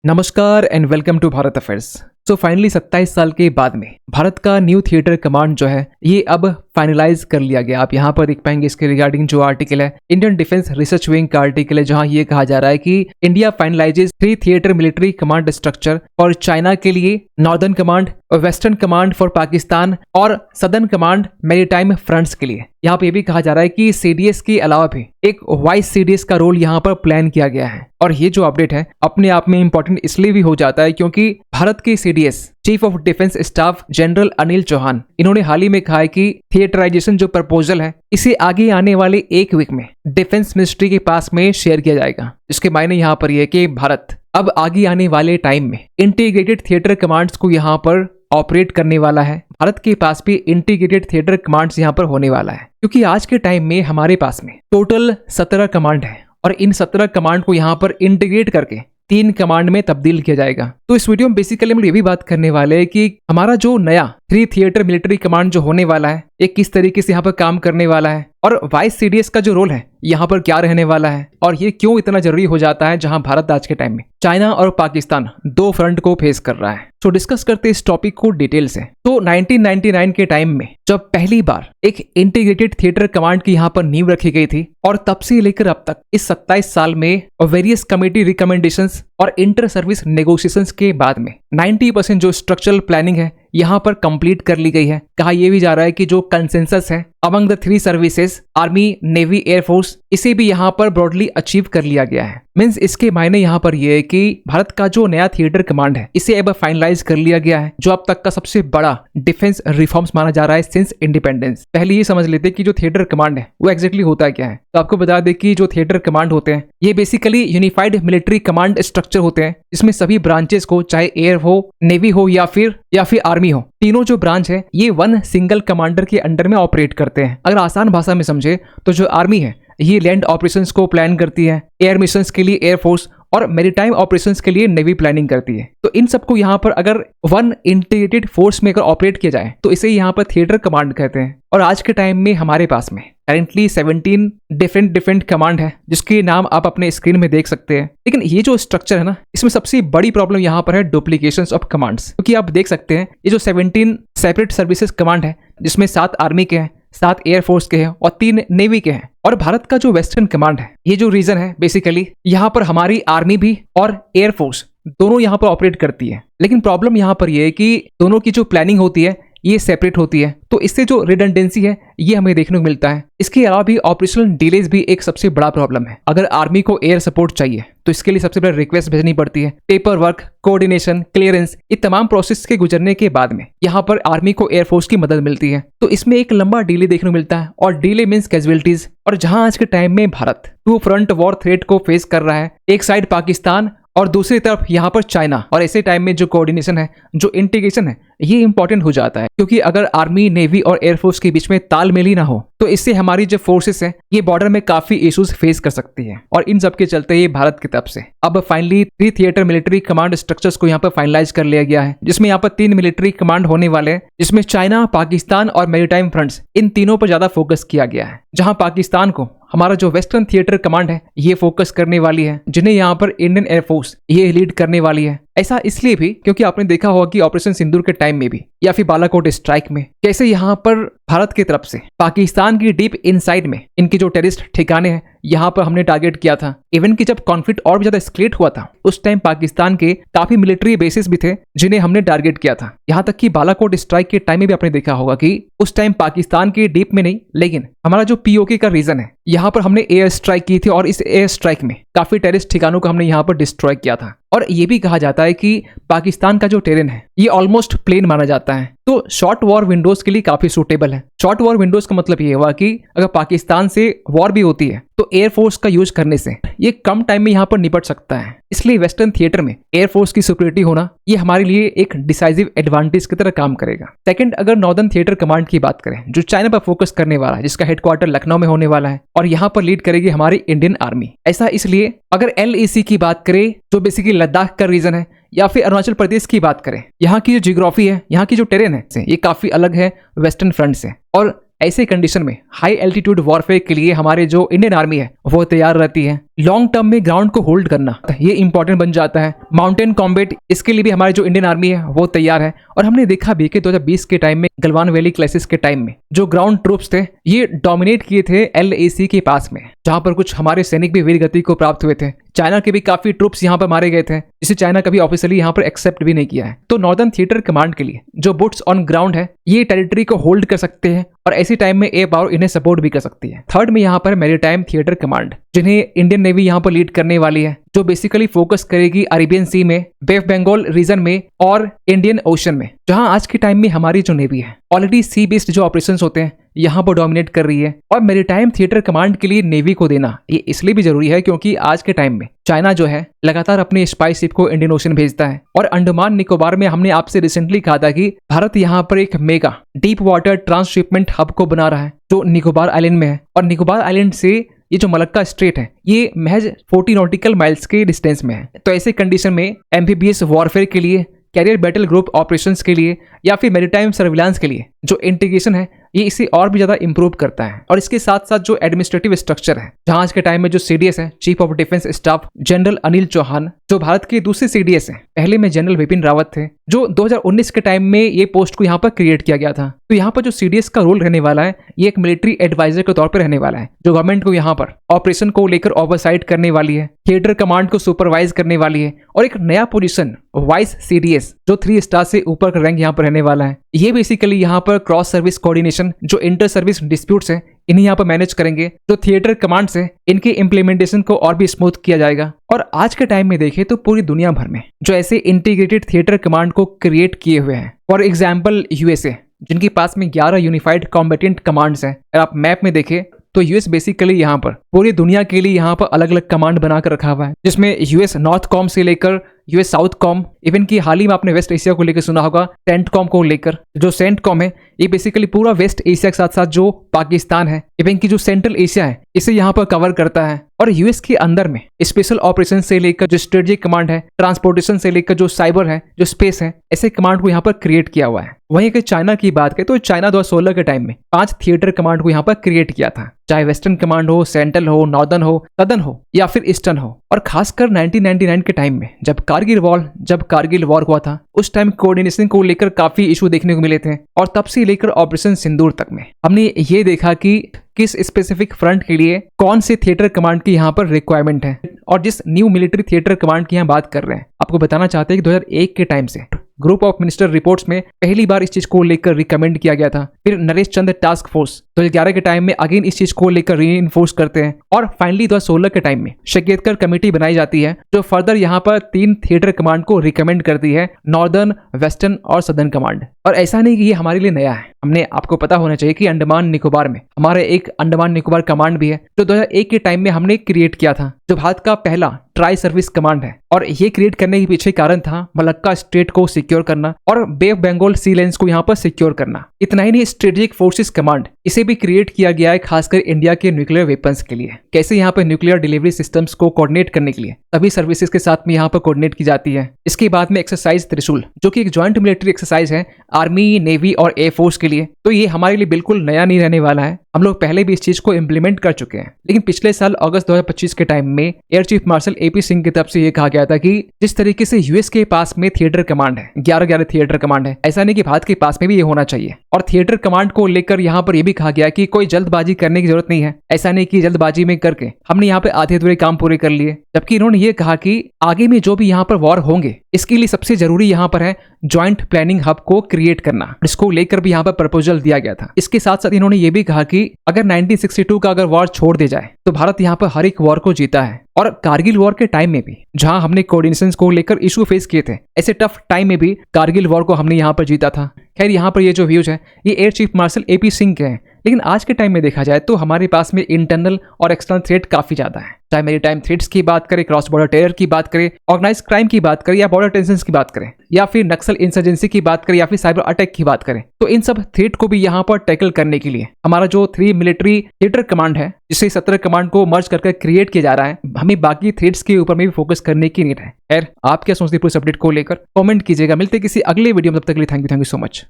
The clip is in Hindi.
नमस्कार and welcome to Bharat affairs. So finally 27 साल के बाद में भारत का न्यू थिएटर कमांड जो है ये अब फाइनलाइज कर लिया गया। आप यहाँ पर देख पाएंगे इसके रिगार्डिंग जो आर्टिकल है, इंडियन डिफेंस रिसर्च विंग का आर्टिकल है, जहाँ ये कहा जा रहा है कि India finalises 3 theatre military command structure और चाइना के लिए, northern command, western command for Pakistan और सदर्न कमांड मैरीटाइम फ्रंट्स के लिए। यहाँ पे ये भी कहा जा रहा है कि सीडीएस के अलावा भी एक वाइस सीडीएस का रोल यहाँ पर प्लान किया गया है। और ये जो अपडेट है अपने आप में इंपॉर्टेंट इसलिए भी हो जाता है क्योंकि भारत के CDS chief of defence staff general Anil Chauhan, इन्होंने हाल ही में कहा है कि थिएटराइजेशन जो प्रपोजल है इसे आगे आने वाले एक वीक में डिफेंस मिनिस्ट्री के पास में शेयर किया जाएगा। इसके मायने यहाँ पर यह कि भारत अब आगे आने वाले टाइम में इंटीग्रेटेड थिएटर कमांड्स को यहाँ पर ऑपरेट करने वाला है। भारत के पास भी इंटीग्रेटेड थिएटर कमांड्स यहाँ पर होने वाला है, क्योंकि आज के टाइम में हमारे पास में टोटल 17 कमांड है और इन 17 कमांड को यहाँ पर इंटीग्रेट करके 3 कमांड में तब्दील किया जाएगा। तो इस वीडियो में बेसिकली हम ये भी बात करने वाले हैं कि हमारा जो नया 3 थिएटर मिलिट्री कमांड जो होने वाला है ये किस तरीके से यहाँ पर काम करने वाला है और वाइस सीडीएस का जो रोल है यहाँ पर क्या रहने वाला है और ये क्यों इतना जरूरी हो जाता है, जहां भारत आज के टाइम में चाइना और पाकिस्तान 2 फ्रंट को फेस कर रहा है। तो डिस्कस करते इस टॉपिक को डिटेल से। तो 1999 के टाइम में जब पहली बार एक इंटीग्रेटेड थिएटर कमांड की यहाँ पर नींव रखी गई थी और तब से लेकर अब तक इस 27 साल में वेरियस कमेटी रिकमेंडेशंस और इंटर सर्विस नेगोशिएशंस के बाद में 90% जो स्ट्रक्चरल प्लानिंग है यहाँ पर कंप्लीट कर ली गई है। कहा यह भी जा रहा है कि जो कंसेंसस है among the 3 services army, navy, air force, इसे भी यहाँ पर ब्रॉडली अचीव कर लिया गया है। मींस इसके मायने यहाँ पर यह है कि भारत का जो नया थिएटर कमांड है इसे अब फाइनलाइज कर लिया गया है, जो अब तक का सबसे बड़ा डिफेंस रिफॉर्म्स माना जा रहा है सिंस इंडिपेंडेंस। पहले ये समझ लेते कि जो थिएटर कमांड है वो एग्जैक्टली होता क्या है। तो आपको बता दें कि जो थिएटर कमांड होते हैं ये basically unified military command structure होते हैं, जिसमें सभी ब्रांचेस को, चाहे एयर हो, नेवी हो या फिर आर्मी हो, तीनों जो ब्रांच है ये 1 सिंगल कमांडर के अंडर में ऑपरेट करते हैं। अगर आसान भाषा में समझे तो जो आर्मी है ये लैंड ऑपरेशंस को प्लान करती है, एयर मिशंस के लिए एयरफोर्स और मैरीटाइम ऑपरेशंस के लिए नेवी प्लानिंग करती है। तो इन सबको यहाँ पर अगर 1 इंटीग्रेटेड फोर्स में अगर ऑपरेट किया जाए तो इसे यहाँ पर थिएटर कमांड कहते हैं। और आज के टाइम में हमारे पास में करेंटली 17 डिफरेंट कमांड है, जिसके नाम आप अपने स्क्रीन में देख सकते हैं। लेकिन ये जो स्ट्रक्चर है ना, इसमें सबसे बड़ी प्रॉब्लम यहाँ पर है डुप्लीकेशंस ऑफ कमांड्स, क्योंकि आप देख सकते हैं ये जो 17 सेपरेट सर्विसेज कमांड है जिसमें 7 आर्मी के हैं, 7 एयरफोर्स के हैं और 3 नेवी के हैं। और भारत का जो वेस्टर्न कमांड है, ये जो रीजन है बेसिकली यहाँ पर हमारी आर्मी भी और एयरफोर्स दोनों यहाँ पर ऑपरेट करती है। लेकिन प्रॉब्लम यहाँ पर यह है कि दोनों की जो प्लानिंग होती है ये सेपरेट होती है, तो इससे जो रिडंडेंसी है ये हमें देखने को मिलता है। इसके अलावा भी ऑपरेशनल डिलेज भी एक सबसे बड़ा प्रॉब्लम है। अगर आर्मी को एयर सपोर्ट चाहिए तो इसके लिए सबसे पहले रिक्वेस्ट भेजनी पड़ती है, पेपर वर्क, कोऑर्डिनेशन, क्लियरेंस, ये तमाम प्रोसेस के गुजरने के बाद में यहाँ पर आर्मी को एयरफोर्स की मदद मिलती है। तो इसमें एक लंबा डिले देखने को मिलता है और डिले मींस कैजुअलिटीज। और जहां आज के टाइम में भारत 2 फ्रंट वॉर थ्रेट को फेस कर रहा है, एक साइड पाकिस्तान और दूसरी तरफ यहाँ पर चाइना, और ऐसे टाइम में जो कोऑर्डिनेशन है, जो इंटीग्रेशन है, ये इंपॉर्टेंट हो जाता है। क्योंकि अगर आर्मी, नेवी और एयरफोर्स के बीच में तालमेल ही ना हो तो इससे हमारी जो फोर्सेस है ये बॉर्डर में काफी इश्यूज फेस कर सकती है। और इन सब के चलते ये भारत की तरफ से अब finally 3 theatre military command structures को यहाँ पर फाइनलाइज कर लिया गया है, जिसमें यहाँ पर 3 मिलिट्री कमांड होने वाले हैं, जिसमें चाइना, पाकिस्तान और मैरीटाइम फ्रंट्स, इन तीनों पर ज्यादा फोकस किया गया है। जहां पाकिस्तान को हमारा जो वेस्टर्न थिएटर कमांड है ये फोकस करने वाली है, जिन्हें यहाँ पर इंडियन एयरफोर्स ये लीड करने वाली है। ऐसा इसलिए भी क्योंकि आपने देखा होगा कि ऑपरेशन सिंदूर के टाइम में भी या फिर बालाकोट स्ट्राइक में कैसे यहाँ पर भारत की तरफ से पाकिस्तान की डीप इनसाइड में इनके जो टेररिस्ट ठिकाने हैं यहाँ पर हमने टारगेट किया था। इवन कि जब कॉन्फ्लिक्ट और भी ज्यादा एस्केलेट हुआ था उस टाइम पाकिस्तान के काफी मिलिट्री बेसिस भी थे जिन्हें हमने टारगेट किया था। यहाँ तक कि बालाकोट स्ट्राइक के टाइम में भी आपने देखा होगा कि उस टाइम पाकिस्तान के डीप में नहीं, लेकिन हमारा जो पीओके का रीजन है यहाँ पर हमने एयर स्ट्राइक की थी और इस एयर स्ट्राइक में काफी टेररिस्ट ठिकानों को हमने यहाँ पर डिस्ट्रॉय किया था। और ये भी कहा जाता है कि पाकिस्तान का जो टेरेन है ये ऑलमोस्ट प्लेन माना जाता है, तो शॉर्ट वॉर विंडोज के लिए काफी सूटेबल है। शॉर्ट वॉर विंडोज का मतलब ये हुआ कि अगर पाकिस्तान से वॉर भी होती है तो एयरफोर्स का यूज करने से ये कम टाइम में यहाँ पर निपट सकता है। इसलिए वेस्टर्न थिएटर में एयरफोर्स की सिक्योरिटी होना ये हमारे लिए एक डिसाइसिव एडवांटेज की तरह काम करेगा। सेकंड, अगर नॉर्दर्न थिएटर कमांड की बात करें, जो चाइना पर फोकस करने वाला है, जिसका हेडक्वार्टर लखनऊ में होने वाला है और यहाँ पर लीड करेगी हमारी इंडियन आर्मी। ऐसा इसलिए अगर LAC की बात करें जो बेसिकली लद्दाख का रीजन है, या फिर अरुणाचल प्रदेश की बात करें, यहाँ की जो जियोग्राफी है, यहाँ की जो टेरेन है ये काफी अलग है वेस्टर्न फ्रंट से। और ऐसे कंडीशन में हाई एल्टीट्यूड वॉरफेयर के लिए हमारे जो इंडियन आर्मी है वो तैयार रहती है। लॉन्ग टर्म में ग्राउंड को होल्ड करना ये इंपॉर्टेंट बन जाता है। माउंटेन कॉम्बैट, इसके लिए भी हमारी जो इंडियन आर्मी है वो तैयार है। और हमने देखा भी कि 2020 के टाइम में गलवान वैली क्राइसिस के टाइम में जो ग्राउंड ट्रूप्स थे ये डोमिनेट किए थे LAC के पास में, जहां पर कुछ हमारे सैनिक भी वीर गति को प्राप्त हुए थे। चाइना के भी काफी ट्रूप्स यहाँ पर मारे गए थे, जिसे चाइना कभी ऑफिशियली यहाँ पर एक्सेप्ट भी नहीं किया है। तो नॉर्दर्न थिएटर कमांड के लिए जो बुट्स ऑन ग्राउंड है ये टेरिटरी को होल्ड कर सकते हैं और ऐसी टाइम में एयर पावर इन्हें सपोर्ट भी कर सकती है। थर्ड में यहाँ पर मैरीटाइम थिएटर कमांड, जिन्हें इंडियन नेवी यहाँ पर लीड करने वाली है, जो बेसिकली फोकस करेगी अरेबियन सी में, बे ऑफ बंगाल रीजन में और इंडियन ओशन में, जहां आज के टाइम में हमारी जो नेवी है ऑलरेडी सी बेस्ड जो ऑपरेशंस होते हैं यहाँ पर डोमिनेट कर रही है। और मैरीटाइम थिएटर कमांड के लिए नेवी को देना ये इसलिए भी जरूरी है क्योंकि आज के टाइम में चाइना जो है लगातार अपने स्पाई शिप को इंडियन ओशन भेजता है। और अंडमान निकोबार में हमने आपसे रिसेंटली कहा था कि भारत यहाँ पर एक mega deep water transshipment hub को बना रहा है जो निकोबार आइलैंड में है। और निकोबार आइलैंड से ये जो मलक्का स्ट्रेट है ये महज 40 नॉटिकल माइल्स के डिस्टेंस में है। तो ऐसे कंडीशन में एम्फीबियस वॉरफेयर के लिए, कैरियर बैटल ग्रुप ऑपरेशंस के लिए या फिर मैरीटाइम सर्विलांस के लिए जो इंटीग्रेशन है ये इसे और भी ज्यादा इंप्रूव करता है। और इसके साथ साथ जो एडमिनिस्ट्रेटिव स्ट्रक्चर है, जहां आज के टाइम में जो CDS है, chief of defence staff general Anil Chauhan, जो भारत के दूसरे CDS है, पहले में जनरल विपिन रावत थे, जो 2019 के टाइम में ये पोस्ट को यहाँ पर क्रिएट किया गया था। तो यहाँ पर जो CDS का रोल रहने वाला है ये एक मिलिट्री एडवाइजर के तौर पर रहने वाला है, जो गवर्नमेंट को यहाँ पर ऑपरेशन को लेकर ओवरसाइट करने वाली है, थिएटर कमांड को सुपरवाइज करने वाली है। और एक नया पोजीशन वाइस CDS जो 3 स्टार से ऊपर का रैंक यहाँ पर रहने वाला है। ये बेसिकली यहाँ पर क्रॉस सर्विस कोऑर्डिनेशन, जो इंटर सर्विस डिस्प्यूट्स है, इन्हें यहाँ पर मैनेज करेंगे। जो थिएटर कमांड से इनके इम्प्लीमेंटेशन को और भी स्मूथ किया जाएगा। और आज के टाइम में देखें तो पूरी दुनिया भर में जो ऐसे इंटीग्रेटेड थिएटर कमांड को क्रिएट किए हुए हैं, फॉर एग्जाम्पल USA, जिनके पास में 11 यूनिफाइड कॉम्बेटेंट कमांड्स हैं। अगर आप मैप में देखें तो US बेसिकली यहाँ पर पूरी दुनिया के लिए यहाँ पर अलग अलग कमांड बनाकर रखा हुआ है, जिसमें US नॉर्थ कॉम से लेकर US साउथ कॉम, इवन की हाल ही में आपने वेस्ट एशिया को लेकर सुना होगा सेंट कॉम को लेकर। जो सेंट कॉम है ये बेसिकली पूरा वेस्ट एशिया के साथ साथ जो पाकिस्तान है, इवन की जो सेंट्रल एशिया है, इसे यहाँ पर कवर करता है। और US के अंदर में स्पेशल ऑपरेशन से लेकर जो स्ट्रेटेजिक कमांड है, ट्रांसपोर्टेशन से लेकर जो साइबर है, जो स्पेस है, ऐसे कमांड को यहाँ पर क्रिएट किया हुआ है। वहीं अगर चाइना की बात करें तो चाइना 2016 के टाइम में 5 थिएटर कमांड को यहाँ पर क्रिएट किया था, चाहे वेस्टर्न कमांड हो, सेंट्रल हो, नॉर्दर्न हो, सदर्न हो या फिर ईस्टर्न हो। और खासकर 1999 के टाइम में जब कारगिल वॉर हुआ था, उस टाइम कोऑर्डिनेशन को लेकर काफी इशू देखने को मिले थे। और तब से लेकर ऑपरेशन सिंदूर तक में हमने ये देखा कि किस स्पेसिफिक फ्रंट के लिए कौन से थिएटर कमांड की यहाँ पर रिक्वायरमेंट है। और जिस न्यू मिलिट्री थिएटर कमांड की यहाँ बात कर रहे हैं, आपको बताना चाहते हैं कि 2001 के टाइम से ग्रुप ऑफ मिनिस्टर रिपोर्ट्स में पहली बार इस चीज को लेकर रिकमेंड किया गया था। फिर नरेश चंद्र टास्क फोर्स 2011 के टाइम में अगेन इस चीज को लेकर रीइंफोर्स करते हैं। और फाइनली 2016 के टाइम में शकेतकर कमेटी बनाई जाती है, जो फर्दर यहाँ पर 3 थिएटर कमांड को रिकमेंड करती है, नॉर्दर्न, वेस्टर्न और सदर्न कमांड। और ऐसा नहीं कि ये हमारे लिए नया है, हमने आपको पता होना चाहिए कि अंडमान निकोबार में हमारे एक अंडमान निकोबार कमांड भी है, जो 2001 के टाइम में हमने क्रिएट किया था, जो भारत का पहला ट्राई सर्विस कमांड है। और ये क्रिएट करने के पीछे कारण था मलक्का स्ट्रेट को सिक्योर करना और बे ऑफ बंगाल सी लाइंस को यहाँ पर सिक्योर करना। इतना ही नहीं, स्ट्रेटेजिक फोर्सेस कमांड इसे भी क्रिएट किया गया है खासकर इंडिया के न्यूक्लियर वेपन्स के लिए। कैसे यहाँ पर न्यूक्लियर डिलीवरी सिस्टम्स को कोऑर्डिनेट करने के लिए सभी सर्विसेज के साथ में यहाँ पर कोऑर्डिनेट की जाती है। इसके बाद में एक्सरसाइज त्रिशूल, जो कि एक ज्वाइंट मिलिट्री एक्सरसाइज है आर्मी, नेवी और एयरफोर्स के लिए। तो ये हमारे लिए बिल्कुल नया नहीं रहने वाला है, हम लोग पहले भी इस चीज को इम्प्लीमेंट कर चुके हैं। लेकिन पिछले साल अगस्त 2025 के टाइम में air chief marshal AP Singh की तरफ से ये कहा गया था कि जिस तरीके से US के पास में थिएटर कमांड है, 11 थिएटर कमांड है, ऐसा नहीं कि भारत के पास में भी ये होना चाहिए। और थिएटर कमांड को लेकर यहाँ पर यह भी कहा गया कि कोई जल्दबाजी करने की जरूरत नहीं है, ऐसा नहीं कि जल्दबाजी में करके हमने यहाँ पे आधे अधूरे काम पूरे कर लिए। जबकि इन्होंने ये कहा कि आगे में जो भी यहाँ पर वॉर होंगे, इसके लिए सबसे जरूरी यहाँ पर है ज्वाइंट प्लानिंग हब को क्रिएट करना। इसको लेकर भी यहाँ पर प्रपोजल दिया गया था। इसके साथ साथ इन्होंने ये भी कहा कि अगर 1962 का अगर वॉर छोड़ दे जाए तो भारत यहाँ पर हर एक वॉर को जीता है। और कारगिल वॉर के टाइम में भी जहां हमने कोऑर्डिनेशन को लेकर इशू फेस किए थे, ऐसे टफ टाइम में भी कारगिल वॉर को हमने यहाँ पर जीता था। खैर, यहाँ पर ये जो व्यूज है ये air chief marshal AP Singh के हैं। लेकिन आज के टाइम में देखा जाए तो हमारे पास में इंटरनल और एक्सटर्नल थ्रेट काफी ज्यादा है। चाहे मैरीटाइम थ्रेट्स की बात करें, क्रॉस बॉर्डर टेरर की बात करें, ऑर्गेनाइज क्राइम की बात करें, या बॉर्डर टेंशंस की बात करें, या फिर नक्सल इंसर्जेंसी की बात करें, या फिर साइबर अटैक की बात करें, तो इन सब थ्रेट को भी यहाँ पर टैकल करने के लिए हमारा जो 3 मिलिट्री थिएटर कमांड है, जिससे 17 कमांड को मर्ज करके क्रिएट किया जा रहा है, हमें बाकी थ्रेट्स के ऊपर में भी फोकस करने की नीड है। खैर, आप क्या सोचते हैं पूरे अपडेट को लेकर? कमेंट कीजिएगा। मिलते किसी अगले वीडियो में, तब तक के लिए थैंक यू सो मच।